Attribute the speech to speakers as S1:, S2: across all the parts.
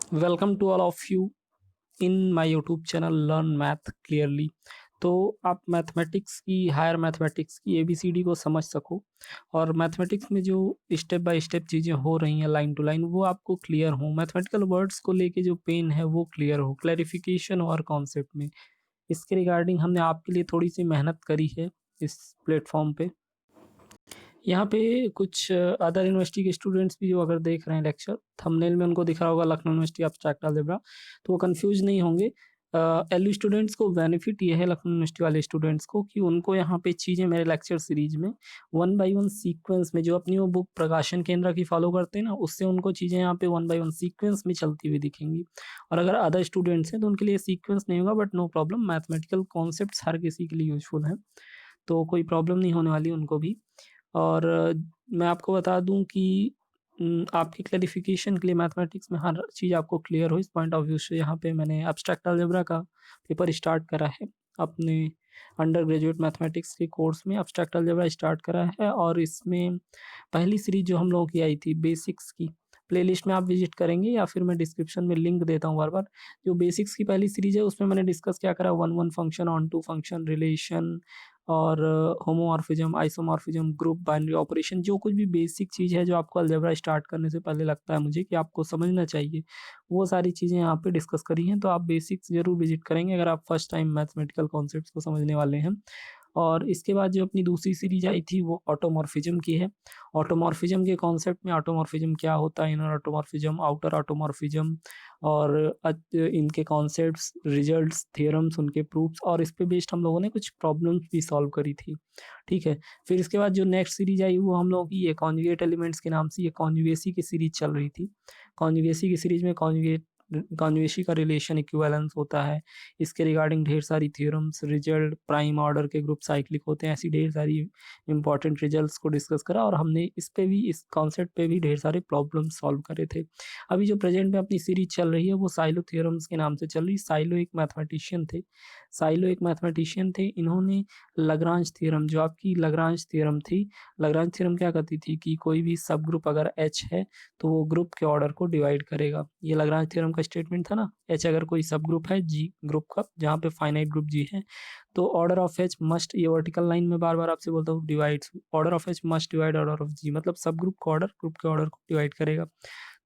S1: Welcome to all of you in my YouTube channel learn math clearly. तो आप mathematics की higher mathematics की ABCD को समझ सको और मैथमेटिक्स में जो स्टेप बाय स्टेप चीज़ें हो रही हैं लाइन टू लाइन वो आपको क्लियर हो, मैथमेटिकल वर्ड्स को लेके जो पेन है वो क्लियर हो, क्लैरिफिकेशन और कॉन्सेप्ट में। इसके रिगार्डिंग हमने आपके लिए थोड़ी सी मेहनत करी है इस प्लेटफॉर्म पे। यहाँ पे कुछ अदर यूनिवर्सिटी के स्टूडेंट्स भी जो अगर देख रहे हैं लेक्चर, थंबनेल में उनको दिख रहा होगा लखनऊ यूनिवर्सिटी एब्स्ट्रैक्ट अलजेब्रा, तो वो कंफ्यूज नहीं होंगे। एलयू स्टूडेंट्स को बेनिफिट ये है लखनऊ यूनिवर्सिटी वाले स्टूडेंट्स को कि उनको यहाँ पे चीज़ें मेरे लेक्चर सीरीज में वन बाय वन सीक्वेंस में जो अपनी वो बुक प्रकाशन केंद्र की फॉलो करते हैं ना, उससे उनको चीज़ें यहाँ पे वन बाय वन सीक्वेंस में चलती हुई दिखेंगी। और अगर अदर स्टूडेंट्स हैं तो उनके लिए सीक्वेंस नहीं होगा, but no problem, mathematical concepts हर किसी के लिए यूजफुल हैं, तो कोई प्रॉब्लम नहीं होने वाली उनको भी। और मैं आपको बता दूं कि आपकी क्लैरिफिकेशन के लिए मैथमेटिक्स में हर चीज़ आपको क्लियर हो इस पॉइंट ऑफ व्यू से यहाँ पे मैंने एब्स्ट्रैक्ट अलजेब्रा का पेपर स्टार्ट करा है अपने अंडर ग्रेजुएट मैथमेटिक्स के कोर्स में। एब्स्ट्रैक्ट अलजेब्रा स्टार्ट करा है और इसमें पहली सीरीज जो हम लोगों की आई थी बेसिक्स की, प्लेलिस्ट में आप विजिट करेंगे या फिर मैं डिस्क्रिप्शन में लिंक देता हूँ बार बार। जो बेसिक्स की पहली सीरीज है उसमें मैंने डिस्कस क्या करा, one one function, onto function, relation और homomorphism, isomorphism, group, binary operation, जो कुछ भी बेसिक चीज़ है जो आपको अलजेब्रा स्टार्ट करने से पहले लगता है मुझे कि आपको समझना चाहिए, वो सारी चीज़ें यहाँ पे डिस्कस करी हैं। तो आप बेसिक्स ज़रूर विजिट करेंगे अगर आप फर्स्ट टाइम मैथमेटिकल कॉन्सेप्ट्स को समझने वाले हैं। और इसके बाद जो अपनी दूसरी सीरीज आई थी वो ऑटोमॉर्फिज्म की है। ऑटोमॉर्फिज्म के कॉन्सेप्ट में ऑटोमॉर्फिज्म क्या होता है, इनर ऑटोमॉर्फिज्म, आउटर ऑटोमॉर्फिज्म, और इनके कॉन्सेप्ट्स, रिजल्ट्स, थ्योरम्स, उनके प्रूफ्स, और इस पे बेस्ड हम लोगों ने कुछ प्रॉब्लम्स भी सॉल्व करी थी। ठीक है। फिर इसके बाद जो नेक्स्ट सीरीज आई वो हम लोगों की ये कॉन्जुगेट एलिमेंट्स के नाम से ये कॉन्जुगेसी की सीरीज चल रही थी। कॉन्जुगेसी की सीरीज में कॉन्जुगेसी का रिलेशन इक्विवेलेंस होता है, इसके रिगार्डिंग ढेर सारी थ्योरम्स, रिजल्ट, प्राइम ऑर्डर के ग्रुप साइक्लिक होते हैं, ऐसी ढेर सारी इंपॉर्टेंट रिजल्ट्स को डिस्कस करा और हमने इस पे भी, इस कॉन्सेप्ट पे भी ढेर सारे प्रॉब्लम सॉल्व करे थे। अभी जो प्रेजेंट में अपनी सीरीज चल रही है वो साइलो थ्योरम्स के नाम से चल रही है। साइलो एक मैथमेटिशियन थे, इन्होंने लग्रांज थ्योरम, जो आपकी लग्रांज थ्योरम थी, लग्रांज थ्योरम क्या कहती थी कि कोई भी सब ग्रुप अगर एच है तो वो ग्रुप के ऑर्डर को डिवाइड करेगा। ये लग्रांज थ्योरम का स्टेटमेंट था ना, एच अगर कोई सब ग्रुप है जी ग्रुप का, जहाँ पे फाइनाइट ग्रुप जी है, तो ऑर्डर ऑफ एच मस्ट, ये वर्टिकल लाइन में बार बार आपसे बोलता हूँ divides, order of H must divide order of G, मतलब सब ग्रुप का ऑर्डर ग्रुप के ऑर्डर को डिवाइड करेगा।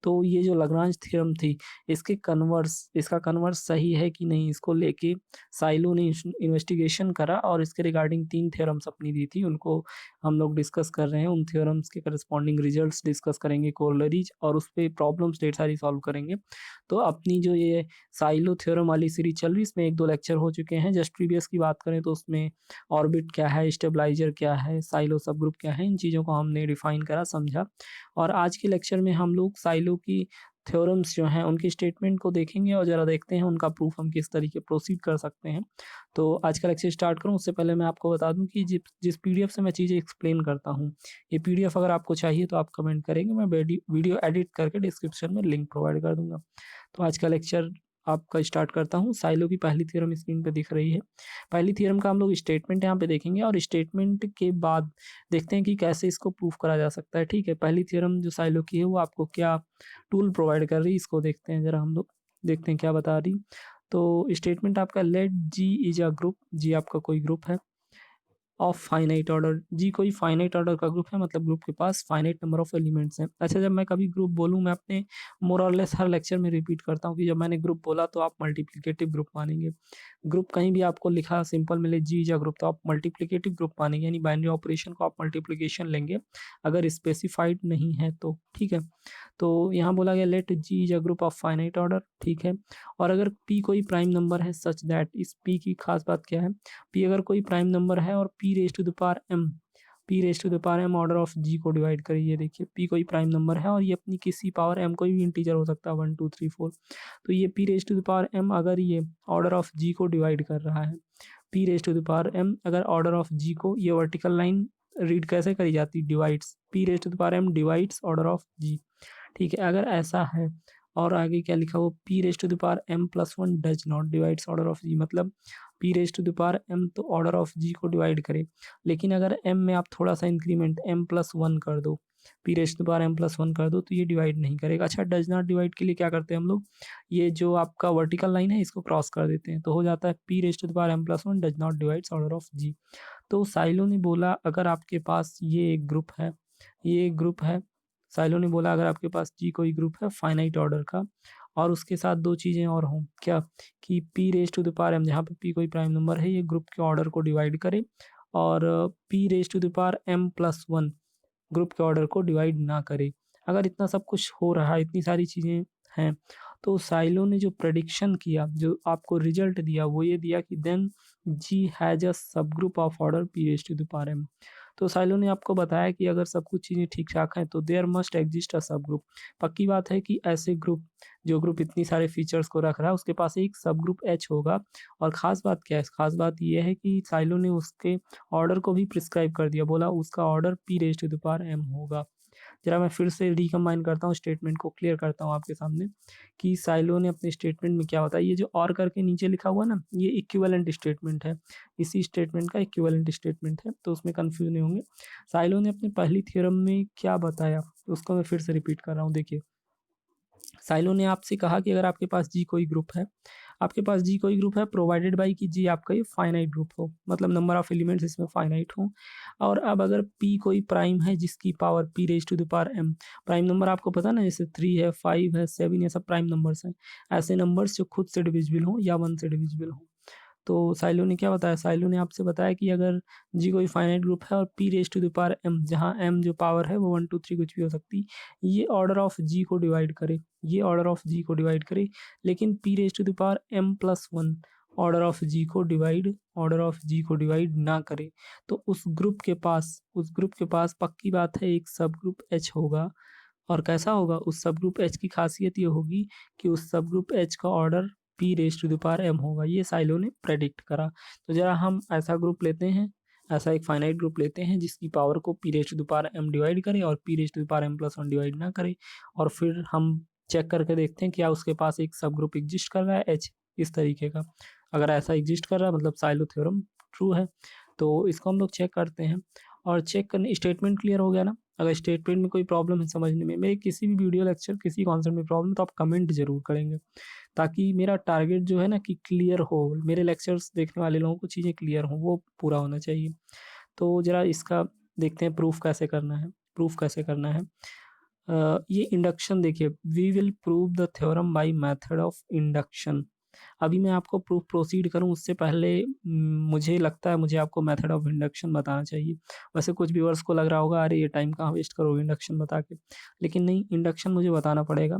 S1: तो ये जो लग्रांज थ्योरम थी, इसका कन्वर्स सही है कि नहीं, इसको लेके साइलो ने इन्वेस्टिगेशन करा और इसके रिगार्डिंग 3 थ्योरम्स अपनी दी थी, उनको हम लोग डिस्कस कर रहे हैं। उन थ्योरम्स के करस्पॉन्डिंग रिजल्ट्स डिस्कस करेंगे, कोरोलरीज, और उस पे प्रॉब्लम्स ढेर सारी सॉल्व करेंगे। तो अपनी जो ये साइलो थ्योरम वाली सीरीज चल रही, इसमें 1-2 लेक्चर हो चुके हैं। जस्ट प्रीवियस की बात करें तो उसमें ऑर्बिट क्या है, स्टेबलाइजर क्या है, साइलो सब ग्रुप क्या है, इन चीज़ों को हमने डिफाइन करा, समझा। और आज के लेक्चर में हम लोग साइलो की थ्योरम्स जो हैं उनकी स्टेटमेंट को देखेंगे और ज़रा देखते हैं उनका प्रूफ हम किस तरीके प्रोसीड कर सकते हैं। तो आज का लेक्चर स्टार्ट करूँ उससे पहले मैं आपको बता दूं कि जिस पीडीएफ से मैं चीज़ें एक्सप्लेन करता हूँ, ये पीडीएफ अगर आपको चाहिए तो आप कमेंट करेंगे, मैं वीडियो एडिट करके डिस्क्रिप्शन में लिंक प्रोवाइड कर दूंगा। तो आज का लेक्चर आपका स्टार्ट करता हूँ। साइलो की पहली थ्योरम स्क्रीन पे दिख रही है। पहली थ्योरम का हम लोग स्टेटमेंट यहाँ पे देखेंगे और स्टेटमेंट के बाद देखते हैं कि कैसे इसको प्रूफ करा जा सकता है। ठीक है, पहली थ्योरम जो साइलो की है वो आपको क्या टूल प्रोवाइड कर रही है, इसको देखते हैं जरा हम लोग, देखते हैं क्या बता रही। तो स्टेटमेंट आपका, let G is a group, G आपका कोई ग्रुप है, ऑफ फाइनाइट ऑर्डर, जी कोई फाइनाइट ऑर्डर का ग्रुप है, मतलब ग्रुप के पास फाइनाइट नंबर ऑफ एलिमेंट्स हैं। अच्छा, जब मैं कभी ग्रुप बोलूँ, मैं अपने मोर और लेस हर लेक्चर में रिपीट करता हूँ कि जब मैंने ग्रुप बोला तो आप मल्टीप्लिकेटिव ग्रुप मानेंगे। ग्रुप कहीं भी आपको लिखा सिंपल मिले जी या ग्रुप, तो आप मल्टीप्लिकेटिव ग्रुप मानेंगे, यानी बाइनरी ऑपरेशन को आप मल्टीप्लिकेशन लेंगे अगर स्पेसिफाइड नहीं है तो। ठीक है, तो यहाँ बोला गया let G is a group of finite order. ठीक है, और अगर पी कोई प्राइम नंबर है सच दैट, इस पी की खास बात क्या है, पी अगर कोई प्राइम नंबर है और P raise to the power M, P raise to the power M order of G को डिवाइड करिए। देखिए पी कोई प्राइम नंबर है और ये अपनी किसी पावर एम, कोई भी इंटीजर हो सकता है 1 2 3 4, तो ये p raise to the power M अगर ये ऑर्डर ऑफ जी को डिवाइड कर रहा है, P raise to the power M अगर ऑर्डर ऑफ जी को, ये वर्टिकल लाइन रीड कैसे करी जाती, divides, P raise to the power M divides order of G. ठीक है, अगर ऐसा है और आगे क्या लिखा हो, P raise to the power M plus one does not divides order of G, मतलब P raise to the power M तो ऑर्डर ऑफ जी को डिवाइड करे, लेकिन अगर एम में आप थोड़ा सा इंक्रीमेंट एम प्लस वन कर दो, p raise to the power m plus 1 कर दो तो ये डिवाइड नहीं करेगा। अच्छा, डज़ नॉट डिवाइड के लिए क्या करते हैं हम लोग, ये जो आपका वर्टिकल लाइन है इसको क्रॉस कर देते हैं, तो हो जाता है p raise to the power m plus 1 does not divides order of g। तो साइलो ने बोला अगर आपके पास ये एक ग्रुप है, ये एक ग्रुप है, साइलो ने बोला अगर आपके पास जी कोई ग्रुप है फाइनाइट ऑर्डर का और उसके साथ 2 चीज़ें और हों, क्या? कि p raise to the power m, जहाँ पे p कोई प्राइम नंबर है, ये ग्रुप के ऑर्डर को डिवाइड करे और p raise to the power m plus 1 group के ऑर्डर को डिवाइड ना करे। अगर इतना सब कुछ हो रहा है, इतनी सारी चीज़ें हैं, तो साइलो ने जो प्रेडिक्शन किया, जो आपको रिजल्ट दिया, वो ये दिया कि then G has a subgroup of order p raise to the power m। तो साइलो ने आपको बताया कि अगर सब कुछ चीज़ें ठीक-ठाक हैं, तो there must exist a subgroup. पक्की बात है कि ऐसे ग्रुप, जो ग्रुप इतनी सारे फीचर्स को रख रहा है, उसके पास एक सबग्रुप H होगा। और ख़ास बात क्या है? ख़ास बात ये है कि साइलो ने उसके ऑर्डर को भी प्रिस्क्राइब कर दिया, बोला उसका order p raise to the power m होगा। ज़रा मैं फिर से रिकम्बाइन करता हूँ, स्टेटमेंट को क्लियर करता हूँ आपके सामने कि साइलो ने अपने स्टेटमेंट में क्या बताया। ये जो और करके नीचे लिखा हुआ ना, ये इक्विवेलेंट स्टेटमेंट है, इसी स्टेटमेंट का इक्विवेलेंट स्टेटमेंट है, तो उसमें कन्फ्यूज़ नहीं होंगे। साइलो ने अपनी पहली थ्योरम में क्या बताया, उसको मैं फिर से रिपीट कर रहा हूँ। देखिए, साइलो ने आपसे कहा कि अगर आपके पास जी कोई ग्रुप है, आपके पास जी कोई ग्रुप है प्रोवाइडेड बाय कि जी आपका ये फाइनाइट ग्रुप हो, मतलब नंबर ऑफ एलिमेंट्स इसमें फाइनाइट हो। और अब अगर p कोई प्राइम है जिसकी power p raise to the power m, prime number आपको पता है ना, जैसे 3 है, 5 है, 7, ये सब प्राइम नंबर्स हैं। ऐसे नंबर्स जो खुद से डिविजिबल हों या 1 से डिविजिबल हों। तो साइलो ने क्या बताया, साइलो ने आपसे बताया कि अगर जी कोई फाइनाइट ग्रुप है और p raise to the power m, जहाँ m जो पावर है वो 1, 2, 3 कुछ भी हो सकती, ये ऑर्डर ऑफ g को डिवाइड करे, ये ऑर्डर ऑफ g को डिवाइड करे, लेकिन p raise to the power m plus 1 order of g को डिवाइड ना करे, तो उस ग्रुप के पास पक्की बात है एक सब ग्रुप H होगा। और कैसा होगा? उस सब ग्रुप H की खासियत ये होगी कि उस सब ग्रुप H का order p raise to the power m होगा। ये साइलो ने प्रेडिक्ट करा। तो ज़रा हम ऐसा ग्रुप लेते हैं, ऐसा एक फाइनाइट ग्रुप लेते हैं जिसकी पावर को p raise to the power m divide करे और p raise to the power m plus 1 divide ना करे, और फिर हम चेक करके देखते हैं क्या उसके पास एक सब ग्रुप एग्जिस्ट कर रहा है H इस तरीके का। अगर ऐसा एग्जिस्ट कर रहा है मतलब साइलो थ्योरम ट्रू है। तो इसको हम लोग चेक करते हैं, और चेक करने स्टेटमेंट क्लियर हो गया ना? अगर स्टेटमेंट में कोई प्रॉब्लम है समझने में, मेरे किसी भी वीडियो लेक्चर किसी कॉन्सेप्ट में प्रॉब्लम, तो आप कमेंट ज़रूर करेंगे, ताकि मेरा टारगेट जो है ना कि क्लियर हो, मेरे लेक्चर्स देखने वाले लोगों को चीज़ें क्लियर हों, वो पूरा होना चाहिए। तो ज़रा इसका देखते हैं प्रूफ़ कैसे करना है, प्रूफ़ कैसे करना है। ये इंडक्शन देखिए, we will prove the theorem by method of induction. अभी मैं आपको प्रूफ प्रोसीड करूँ उससे पहले मुझे लगता है मुझे आपको मेथड ऑफ इंडक्शन बताना चाहिए। वैसे कुछ व्यूअर्स को लग रहा होगा अरे ये टाइम कहाँ वेस्ट करोगे इंडक्शन बता के, लेकिन नहीं, इंडक्शन मुझे बताना पड़ेगा।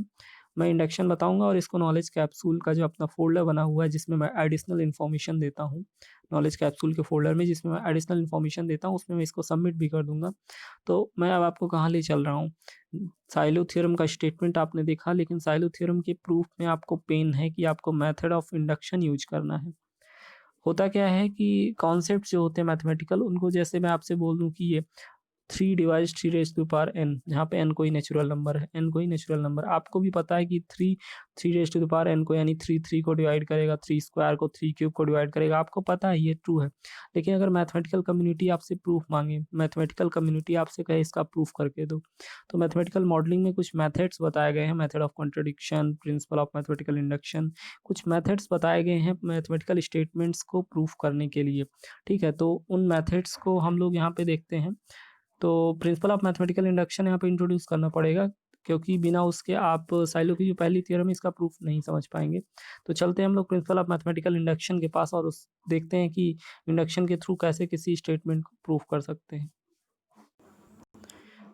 S1: मैं इंडक्शन बताऊँगा और इसको नॉलेज कैप्सूल का जो अपना फ़ोल्डर बना हुआ है जिसमें मैं एडिशनल इन्फॉर्मेशन देता हूँ, नॉलेज कैप्सूल के फ़ोल्डर में जिसमें मैं एडिशनल इन्फॉर्मेशन देता हूँ, उसमें मैं इसको सबमिट भी कर दूँगा। तो मैं अब आपको कहाँ ले चल रहा हूँ, साइलो थ्योरम का स्टेटमेंट आपने देखा, लेकिन साइलो थ्योरम के प्रूफ में आपको पेन है कि आपको मेथड ऑफ इंडक्शन यूज़ करना है। होता क्या है कि कॉन्सेप्ट्स जो होते हैं मैथमेटिकल, उनको जैसे मैं आपसे बोल दूँ कि ये 3 divides 3 raise to power n, जहाँ पे n कोई नेचुरल नंबर है, n कोई नेचुरल नंबर, आपको भी पता है कि 3 raise to the power n को यानी 3 को डिवाइड करेगा, 3 स्क्वायर को 3 क्यूब को डिवाइड करेगा, आपको पता है ये ट्रू है। लेकिन अगर मैथमेटिकल कम्युनिटी आपसे प्रूफ माँगे, मैथमेटिकल कम्युनिटी आपसे कहे इसका प्रूफ करके दो, तो मैथमेटिकल मॉडलिंग में कुछ मेथड्स बताए गए हैं, method of contradiction, principal of mathematical induction, कुछ मेथड्स बताए गए हैं मैथमेटिकल स्टेटमेंट्स को प्रूफ करने के लिए, ठीक है? तो उन मेथड्स को हम लोग यहाँ पे देखते हैं। तो प्रिंसिपल ऑफ मैथमेटिकल इंडक्शन यहाँ पे इंट्रोड्यूस करना पड़ेगा, क्योंकि बिना उसके आप साइलो की जो पहली थ्योरम है इसका प्रूफ नहीं समझ पाएँगे। तो चलते हैं हम लोग प्रिंसिपल ऑफ मैथमेटिकल इंडक्शन के पास और उस देखते हैं कि इंडक्शन के थ्रू कैसे किसी स्टेटमेंट को प्रूफ कर सकते हैं।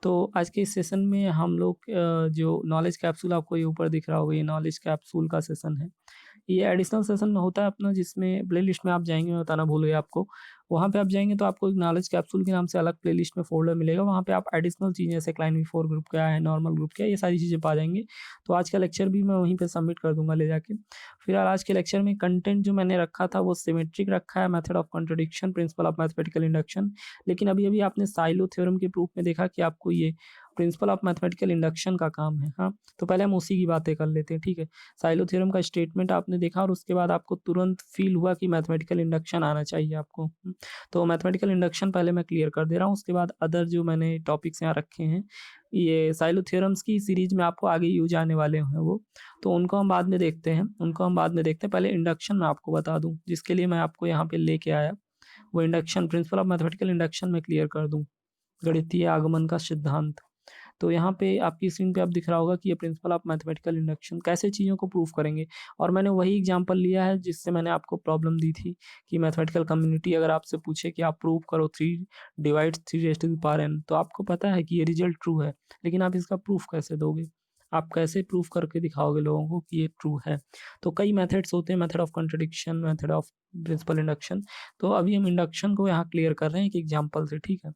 S1: तो आज के इस सेशन में हम लोग जो नॉलेज कैप्सूल आपको ये ऊपर दिख रहा होगा, ये नॉलेज कैप्सूल का सेशन है। ये एडिशनल सेशन होता है अपना, जिसमें प्लेलिस्ट में आप जाएँगे, मैं बताना भूल गया आपको। वहाँ पे आप जाएँगे तो आपको एक नॉलेज कैप्सूल के नाम से अलग प्लेलिस्ट में फ़ोल्डर मिलेगा। वहाँ पे आप एडिशनल चीज़ें जैसे क्लाइन V4 ग्रुप क्या है, नॉर्मल ग्रुप क्या है, ये सारी चीज़ें पा जाएँगे। तो आज का लेक्चर भी मैं वहीं पे सबमिट कर दूँगा ले जाके। फिलहाल आज के लेक्चर में कंटेंट जो मैंने रखा था वो सिमेट्रिक रखा है, method of contradiction, principal of mathematical induction. लेकिन अभी-अभी आपने साइलो थ्योरम के प्रूफ में देखा कि आपको ये प्रिंसिपल ऑफ मैथमेटिकल इंडक्शन का काम है। हाँ, तो पहले हम उसी की बातें कर लेते हैं, ठीक है। साइलो थ्योरम का स्टेटमेंट आपने देखा और उसके बाद आपको तुरंत फील हुआ कि मैथमेटिकल इंडक्शन आना चाहिए आपको। तो मैथमेटिकल इंडक्शन पहले मैं क्लियर कर दे रहा हूँ, उसके बाद अदर जो मैंने टॉपिक्स यहाँ रखे हैं, ये साइलो थ्योरम्स की सीरीज में आपको आगे यूज आने वाले हैं वो, तो उनको हम बाद में देखते हैं, पहले इंडक्शन मैं आपको बता दूँ, जिसके लिए मैं आपको यहाँ पे लेके आया। वो induction, principal of mathematical induction में क्लियर कर दूँ, गणितीय आगमन का सिद्धांत। तो यहाँ पे आपकी स्क्रीन पे अब दिख रहा होगा कि ये प्रिंसिपल ऑफ मैथमेटिकल इंडक्शन कैसे चीज़ों को प्रूव करेंगे, और मैंने वही एग्जांपल लिया है जिससे मैंने आपको प्रॉब्लम दी थी कि मैथमेटिकल कम्युनिटी अगर आपसे पूछे कि आप प्रूव करो 3 divides 3 raise to the power n, तो आपको पता है कि ये रिजल्ट ट्रू है, लेकिन आप इसका प्रूफ कैसे दोगे? आप कैसे प्रूफ करके दिखाओगे लोगों को कि ये ट्रू है? तो कई मेथड्स होते हैं, method of contradiction, method of principle induction. तो अभी हम इंडक्शन को यहाँ क्लियर कर रहे हैं एक एग्जाम्पल से, ठीक है।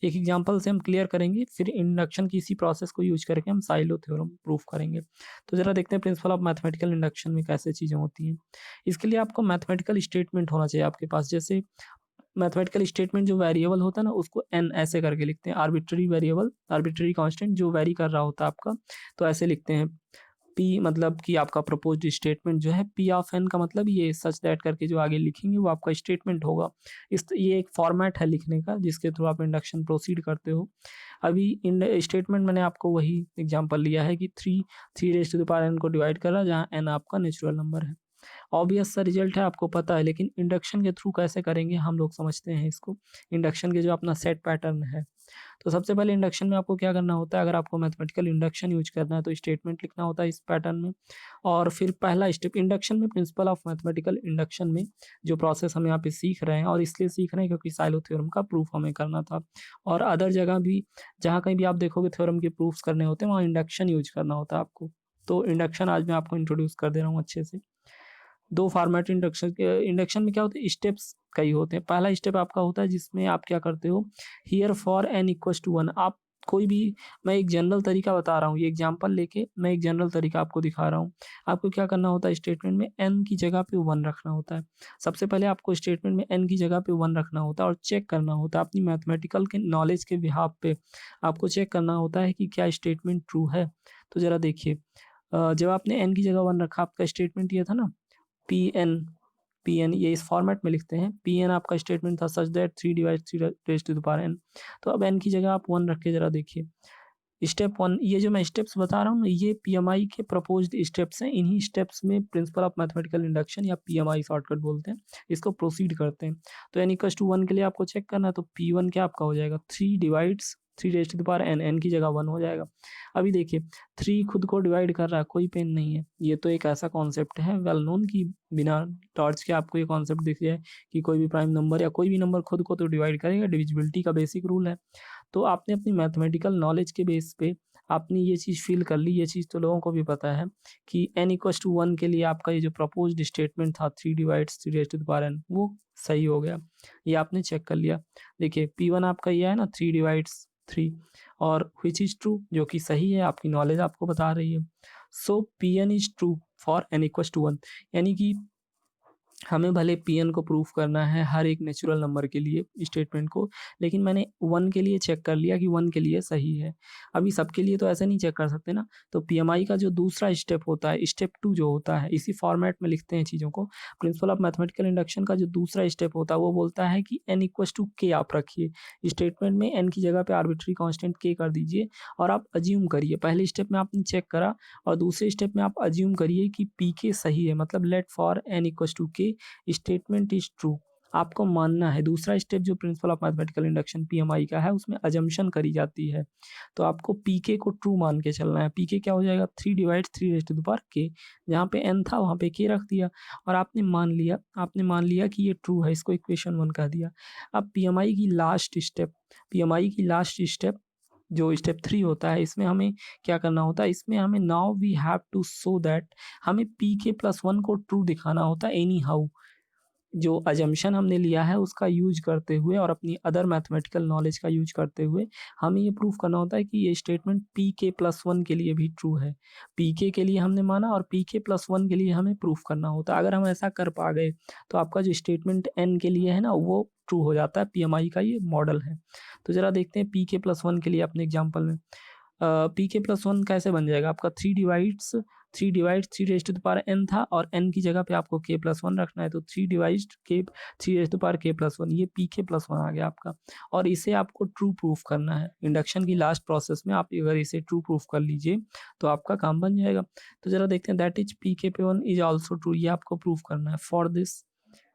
S1: एक एग्जांपल से हम क्लियर करेंगे, फिर इंडक्शन की इसी प्रोसेस को यूज करके हम साइलो थ्योरम प्रूफ करेंगे। तो जरा देखते हैं प्रिंसिपल ऑफ मैथमेटिकल इंडक्शन में कैसे चीज़ें होती हैं। इसके लिए आपको मैथमेटिकल स्टेटमेंट होना चाहिए आपके पास। जैसे मैथमेटिकल स्टेटमेंट जो वेरिएबल होता है ना, उसको एन ऐसे करके लिखते हैं, आर्बिट्ररी वेरिएबल, आर्बिट्ररी कांस्टेंट जो वेरी कर रहा होता है आपका, तो ऐसे लिखते हैं। पी मतलब कि आपका प्रपोज्ड स्टेटमेंट जो है, पी ऑफ एन का मतलब ये सच दैट करके जो आगे लिखेंगे वो आपका स्टेटमेंट होगा। ये एक फॉर्मेट है लिखने का जिसके थ्रू आप इंडक्शन प्रोसीड करते हो। अभी इन स्टेटमेंट मैंने आपको वही एग्जांपल लिया है कि 3 raise to the power n को डिवाइड कर रहा है, जहाँ n आपका नेचुरल नंबर है। ऑब्वियस सा रिजल्ट है, आपको पता है, लेकिन इंडक्शन के थ्रू कैसे करेंगे हम लोग समझते हैं इसको। इंडक्शन के जो अपना सेट पैटर्न है, तो सबसे पहले इंडक्शन में आपको क्या करना होता है, अगर आपको मैथमेटिकल इंडक्शन यूज करना है तो स्टेटमेंट लिखना होता है इस पैटर्न में। और फिर पहला स्टेप इंडक्शन में, प्रिंसिपल ऑफ मैथमेटिकल इंडक्शन में जो प्रोसेस हम यहाँ पे सीख रहे हैं, और इसलिए सीख रहे हैं क्योंकि साइलो थ्योरम का प्रूफ हमें करना था। और अदर जगह भी जहाँ कहीं भी आप देखोगे थ्योरम के प्रूफ्स करने होते हैं, वहाँ इंडक्शन यूज करना होता है आपको। तो इंडक्शन आज मैं आपको इंट्रोड्यूस कर दे रहा हूँ अच्छे से। दो फॉर्मेट इंडक्शन के, इंडक्शन में क्या होता है, स्टेप्स कई होते हैं। पहला स्टेप आपका होता है जिसमें आप क्या करते हो, here for n equals to 1, आप कोई भी, मैं एक जनरल तरीका बता रहा हूँ, ये एग्जांपल लेके मैं एक जनरल तरीका आपको दिखा रहा हूँ। आपको क्या करना होता है, स्टेटमेंट में n की जगह पे 1 रखना होता है। सबसे पहले आपको स्टेटमेंट में n की जगह पे 1 रखना होता है और चेक करना होता है अपनी मैथमेटिकल के नॉलेज के बिहाफ पे, आपको चेक करना होता है कि क्या स्टेटमेंट ट्रू है। तो ज़रा देखिए, जब आपने n की जगह 1 रखा, आपका स्टेटमेंट ये था ना, पी एन, ये इस फॉर्मेट में लिखते हैं। पी एन आपका स्टेटमेंट था such that 3 divide 3 raise to the power n। तो अब n की जगह आप 1 रख के ज़रा देखिए। स्टेप 1, ये जो मैं स्टेप्स बता रहा हूँ ना, ये पीएमआई के प्रपोज्ड स्टेप्स हैं। इन्हीं स्टेप्स में प्रिंसिपल ऑफ मैथमेटिकल इंडक्शन या पीएमआई शॉर्टकट बोलते हैं, इसको प्रोसीड करते हैं। तो n इक्वल्स टू 1 के लिए आपको चेक करना है, तो P1 क्या आपका हो जाएगा, 3 divides 3 raise to the power n, n की जगह 1 हो जाएगा। अभी देखिए 3 खुद को डिवाइड कर रहा है, कोई पेन नहीं है। ये तो एक ऐसा कॉन्सेप्ट है वेल नोन कि बिना टॉर्च के आपको ये कॉन्सेप्ट दिख जाए कि कोई भी प्राइम नंबर या कोई भी नंबर खुद को तो डिवाइड करेगा, डिविजिबिलिटी का बेसिक रूल है। तो आपने अपनी मैथमेटिकल नॉलेज के बेस पे आपने ये चीज़ फ़ील कर ली, ये चीज़ तो लोगों को भी पता है कि n इक्वल्स टू 1 के लिए आपका ये जो प्रपोज्ड स्टेटमेंट था 3 divides 3 raise to the power n, वो सही हो गया। ये आपने चेक कर लिया। देखिए P1 आपका ये है ना, 3 डिवाइड्स 3, और व्हिच इज़ ट्रू, जो कि सही है, आपकी नॉलेज आपको बता रही है। So Pn is true for n equals to 1, यानी कि हमें भले Pn को प्रूफ करना है हर एक नेचुरल नंबर के लिए स्टेटमेंट को, लेकिन मैंने 1 के लिए चेक कर लिया कि 1 के लिए सही है। अभी सबके लिए तो ऐसे नहीं चेक कर सकते ना, तो पीएमआई का जो दूसरा स्टेप होता है, स्टेप 2 जो होता है, इसी फॉर्मेट में लिखते हैं चीज़ों को। प्रिंसिपल ऑफ मैथमेटिकल इंडक्शन का जो दूसरा स्टेप होता है वो बोलता है कि n इक्वल्स टू k आप रखिए। स्टेटमेंट में n की जगह पे आर्बिट्ररी कांस्टेंट k कर दीजिए और आप अज्यूम करिए। पहले स्टेप में आपने चेक करा और दूसरे स्टेप में आप अज्यूम करिए कि pk सही है, मतलब let for n equals to k statement is true, आपको मानना है। दूसरा स्टेप जो principle of mathematical induction PMI का है, उसमें अजम्पशन करी जाती है, तो आपको पीके को ट्रू मान के चलना है। पीके क्या हो जाएगा, 3 divide 3 raise to the power k, जहाँ पे n था वहाँ पे k रख दिया और आपने मान लिया कि ये ट्रू है, इसको इक्वेशन 1 कह दिया। अब पीएमआई की लास्ट स्टेप जो स्टेप 3 होता है, इसमें हमें क्या करना होता है, इसमें हमें now we have to show that, हमें pk प्लस 1 को ट्रू दिखाना होता है एनी हाउ। जो अजम्पशन हमने लिया है उसका यूज करते हुए और अपनी अदर मैथमेटिकल नॉलेज का यूज करते हुए हमें ये प्रूफ करना होता है कि ये स्टेटमेंट पी के प्लस 1 के लिए भी ट्रू है। पी के लिए हमने माना और पी के प्लस 1 के लिए हमें प्रूफ करना होता है। अगर हम ऐसा कर पा गए तो आपका जो स्टेटमेंट एन के लिए है ना, वो ट्रू हो जाता है। पीएमआई का ये मॉडल है। तो ज़रा देखते हैं पी के प्लस 1 के लिए अपने एग्जाम्पल में। पी के प्लस वन कैसे बन जाएगा आपका, 3/3 था और n की जगह पे आपको k प्लस वन रखना है, तो 3/k प्लस वन, ये पी के प्लस वन आ गया आपका। और इसे आपको ट्रू प्रूफ करना है इंडक्शन की लास्ट प्रोसेस में। आप अगर इसे ट्रू प्रूफ कर लीजिए तो आपका काम बन जाएगा। तो जरा देखते हैं, दैट इज पी के पे वन इज ऑल्सो ट्रू, ये आपको प्रूफ करना है। फॉर दिस,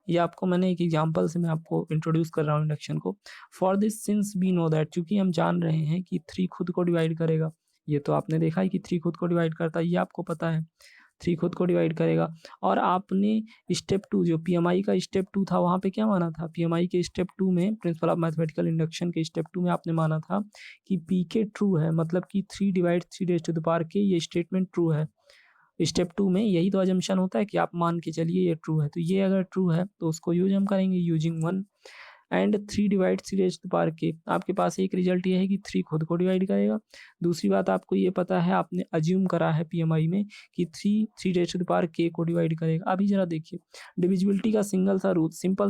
S1: ये आपको मैंने एक एग्जांपल से मैं आपको इंट्रोड्यूस कर रहा हूँ इंडक्शन को। For this since we know that, चूंकि हम जान रहे हैं कि 3 खुद को डिवाइड करेगा, ये तो आपने देखा है कि 3 खुद को डिवाइड करता है, ये आपको पता है 3 खुद को डिवाइड करेगा। और आपने स्टेप 2 जो पीएमआई का स्टेप 2 था वहाँ पे क्या माना था, पीएमआई के स्टेप 2 में, प्रिंसिपल ऑफ मैथमेटिकल इंडक्शन के स्टेप 2 में आपने माना था कि पी के ट्रू है, मतलब कि 3/3 ये स्टेटमेंट ट्रू है। स्टेप 2 में यही तो अजम्पशन होता है कि आप मान के चलिए ये ट्रू है, तो ये अगर ट्रू है तो उसको यूज हम करेंगे यूजिंग 1 एंड 3/3 आपके पास एक रिजल्ट ये है कि 3 खुद को डिवाइड करेगा। दूसरी बात आपको ये पता है, आपने अज्यूम करा है पीएमआई में कि 3 को डिवाइड करेगा। अभी जरा देखिए, डिविजिबिलिटी का सिंपल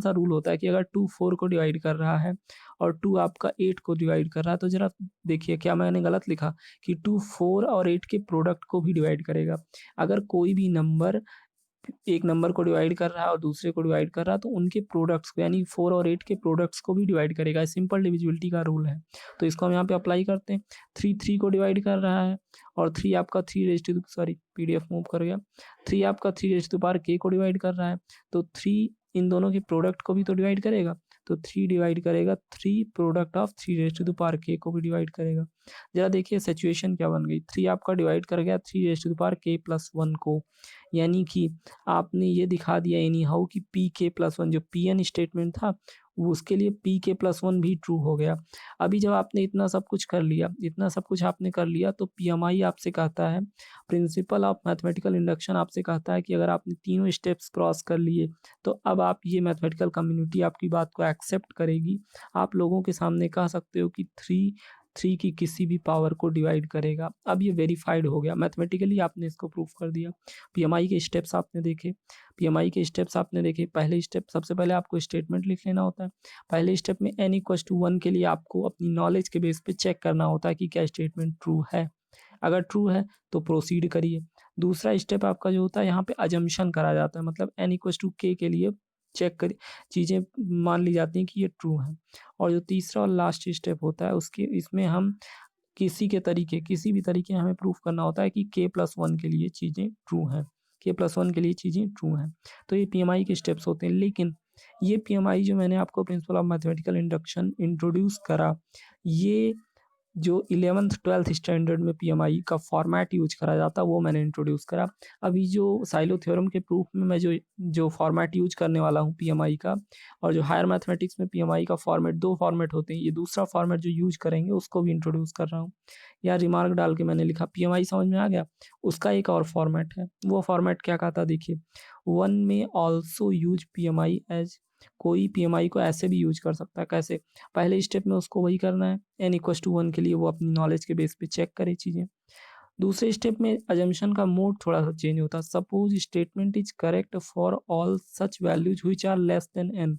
S1: सा रूल होता है कि अगर 2 4 को डिवाइड कर रहा है और 2 आपका 8 को डिवाइड कर रहा है, तो जरा देखिए क्या मैंने गलत लिखा कि 2 4 और 8 के प्रोडक्ट को भी डिवाइड करेगा। अगर कोई भी नंबर एक नंबर को डिवाइड कर रहा है और दूसरे को डिवाइड कर रहा है, तो उनके प्रोडक्ट्स को, यानी 4 और 8 के प्रोडक्ट्स को भी डिवाइड करेगा। सिंपल डिविजिबिलिटी का रूल है, तो इसको हम यहाँ पे अप्लाई करते हैं। 3 3 को डिवाइड कर रहा है और 3 आपका 3 पीडीएफ मूव कर गया, 3 आपका 3 को डिवाइड कर रहा है, तो 3 इन दोनों के प्रोडक्ट को भी तो डिवाइड करेगा, तो 3 डिवाइड करेगा 3 प्रोडक्ट ऑफ 3 को भी डिवाइड करेगा। जरा देखिए सिचुएशन क्या बन गई, 3 आपका डिवाइड कर गया 3 प्लस 1 को, यानी कि आपने ये दिखा दिया एनी हाउ कि पी के प्लस वन जो पी एन स्टेटमेंट था वो उसके लिए पी के प्लस वन भी ट्रू हो गया। अभी जब आपने इतना सब कुछ कर लिया, इतना सब कुछ आपने कर लिया, तो पीएमआई आपसे कहता है, प्रिंसिपल ऑफ मैथमेटिकल इंडक्शन आपसे कहता है कि अगर आपने तीनों स्टेप्स क्रॉस कर लिए तो अब आप ये मैथमेटिकल कम्युनिटी आपकी बात को एक्सेप्ट करेगी। आप लोगों के सामने कह सकते हो कि 3 की किसी भी पावर को डिवाइड करेगा। अब ये वेरीफाइड हो गया, मैथमेटिकली आपने इसको प्रूफ कर दिया। पीएमआई के स्टेप्स आपने देखे, पहले स्टेप, सबसे पहले आपको स्टेटमेंट लिख लेना होता है। पहले स्टेप में n=1 के लिए आपको अपनी नॉलेज के बेस पे चेक करना होता है कि क्या स्टेटमेंट ट्रू है। अगर ट्रू है तो प्रोसीड करिए। दूसरा स्टेप आपका जो होता है, यहाँ पे अजम्पशन करा जाता है, मतलब n=k के लिए चेक करिए, चीज़ें मान ली जाती हैं कि ये ट्रू है। और जो तीसरा और लास्ट स्टेप होता है इसमें हम किसी भी तरीके हमें प्रूफ करना होता है कि k+1 के लिए चीज़ें ट्रू हैं, तो ये पीएमआई के स्टेप्स होते हैं। लेकिन ये पीएमआई जो मैंने आपको principal of mathematical induction introduce करा, ये जो 11th-12th स्टैंडर्ड में पीएमआई का फॉर्मेट यूज करा जाता वो मैंने इंट्रोड्यूस करा। अभी जो साइलो थ्योरम के प्रूफ में मैं जो फॉर्मेट यूज करने वाला हूँ पीएमआई का, और जो हायर मैथमेटिक्स में पीएमआई का फॉर्मेट, 2 फॉर्मेट होते हैं, ये दूसरा फॉर्मेट जो यूज करेंगे उसको भी इंट्रोड्यूस कर रहा हूँ। या रिमार्क डाल के मैंने लिखा पीएमआई समझ में आ गया। उसका एक और फॉर्मेट है, वो फॉर्मेट क्या कहता देखिए, 1 में ऑल्सो यूज पीएमआई एज, कोई पीएमआई को ऐसे भी यूज कर सकता है। कैसे, पहले स्टेप में उसको वही करना है, n=1 के लिए वो अपनी नॉलेज के बेस पे चेक करे चीज़ें। दूसरे स्टेप में अजम्पशन का मोड थोड़ा सा चेंज होता है, suppose statement is correct for all such values which are less than n।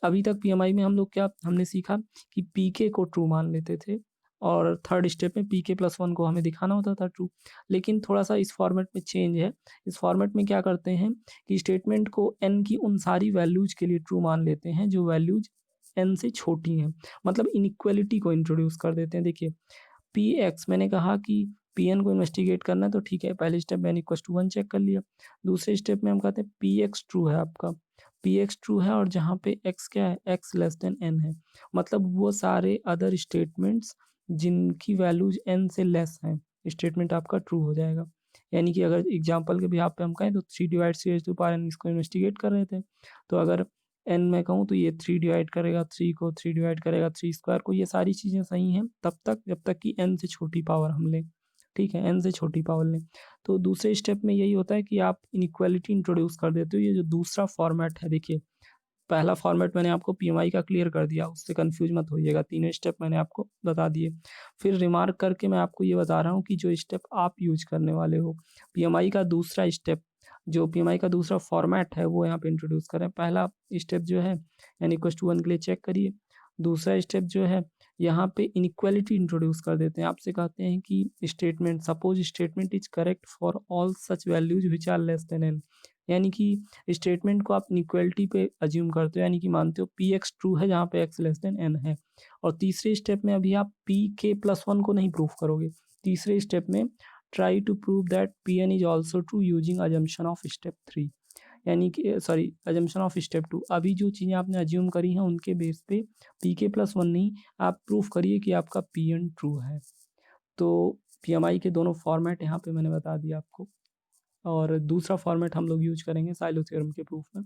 S1: अभी तक पीएमआई में हम लोग क्या हमने सीखा कि पीके को ट्रू मान लेते थे और थर्ड स्टेप में pk+1 को हमें दिखाना होता था ट्रू। लेकिन थोड़ा सा इस फॉर्मेट में चेंज है, इस फॉर्मेट में क्या करते हैं कि स्टेटमेंट को n की उन सारी वैल्यूज के लिए ट्रू मान लेते हैं जो वैल्यूज n से छोटी हैं, मतलब इनइक्वालिटी को इंट्रोड्यूस कर देते हैं। देखिए px, मैंने कहा कि pn को इन्वेस्टिगेट करना है, तो ठीक है, पहले स्टेप में n=1 चेक कर लिया। दूसरे स्टेप में हम कहते हैं px ट्रू है, आपका px ट्रू है और जहाँ पे x क्या है, x लेस देन n है, मतलब वो सारे अदर स्टेटमेंट्स जिनकी वैल्यूज n से लेस हैं, स्टेटमेंट आपका ट्रू हो जाएगा। यानी कि अगर एग्जांपल के बिहाफ पे हम कहें तो 3/3n इसको इन्वेस्टिगेट कर रहे थे, तो अगर n मैं कहूँ तो ये 3 डिवाइड करेगा 3 को, 3 डिवाइड करेगा 3 स्क्वायर को, ये सारी चीज़ें सही हैं तब तक जब तक कि n से छोटी पावर हम लें। ठीक है, n से छोटी पावर लें। तो दूसरे स्टेप में यही होता है कि आप इनइक्वालिटी इंट्रोड्यूस कर देते हो। ये जो दूसरा फॉर्मेट है, देखिए पहला फॉर्मेट मैंने आपको पीएमआई का क्लियर कर दिया, उससे कंफ्यूज मत होइएगा, तीनों स्टेप मैंने आपको बता दिए। फिर रिमार्क करके मैं आपको ये बता रहा हूँ कि जो स्टेप आप यूज करने वाले हो, पीएमआई का दूसरा स्टेप, जो पीएमआई का दूसरा फॉर्मेट है वो यहाँ पे इंट्रोड्यूस करें। पहला स्टेप जो है n=1 के लिए चेक करिए, दूसरा स्टेप जो है यहाँ पे इनइक्वालिटी इंट्रोड्यूस कर देते हैं। आपसे कहते हैं कि statement suppose statement is correct for all such values which are less than n, यानी कि स्टेटमेंट को आप इनइक्वालिटी पे अज्यूम करते हो, यानी कि मानते हो पी एक्स ट्रू है जहाँ पे एक्स लेस देन एन है। और तीसरे स्टेप में अभी आप पी के प्लस वन को नहीं प्रूव करोगे। तीसरे स्टेप में try to prove that p n is also true using assumption of step 3, यानी कि सॉरी अजम्पशन ऑफ स्टेप 2। अभी जो चीज़ें आपने अज्यूम करी हैं उनके बेस पे पी के प्लस वन नहीं, आप प्रूफ करिए कि आपका पी एन ट्रू है। तो पी एम आई के दोनों फॉर्मेट यहाँ पे मैंने बता दिया आपको, और दूसरा फॉर्मेट हम लोग यूज करेंगे साइलो थ्योरम के प्रूफ में।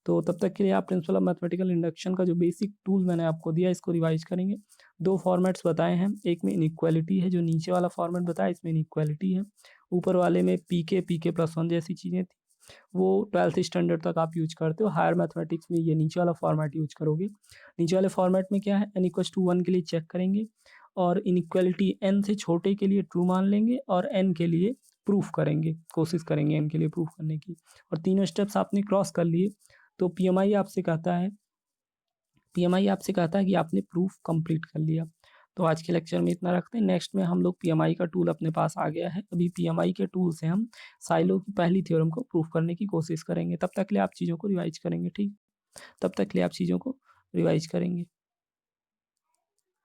S1: तो तब तक के लिए आप प्रिंसिपल ऑफ मैथमेटिकल इंडक्शन का जो बेसिक टूल मैंने आपको दिया इसको रिवाइज करेंगे। दो फॉर्मेट्स बताए हैं, एक में इनइक्वालिटी है, जो नीचे वाला फॉर्मेट बताया इसमें इनइक्वालिटी है, ऊपर वाले में पी के प्लस वन जैसी चीज़ें थी वो 12th स्टैंडर्ड तक आप यूज करते हो। हायर मैथमेटिक्स में ये नीचे वाला फॉर्मेट यूज करोगे। नीचे वाले फॉर्मेट में क्या है, n इक्वल्स टू 1 के लिए चेक करेंगे और इनइक्वालिटी n से छोटे के लिए ट्रू मान लेंगे और n के लिए प्रूफ करेंगे, कोशिश करेंगे n के लिए प्रूफ करने की। और तीनों स्टेप्स आपने क्रॉस कर लिए तो पीएमआई आपसे कहता है कि आपने प्रूफ कंप्लीट कर लिया। तो आज के लेक्चर में इतना रखते हैं। नेक्स्ट में हम लोग पीएमआई का टूल अपने पास आ गया है, अभी पीएमआई के टूल से हम साइलो की पहली थ्योरम को प्रूफ करने की कोशिश करेंगे। तब तक के लिए आप चीज़ों को रिवाइज करेंगे, ठीक? तब तक के लिए आप चीज़ों को रिवाइज करेंगे।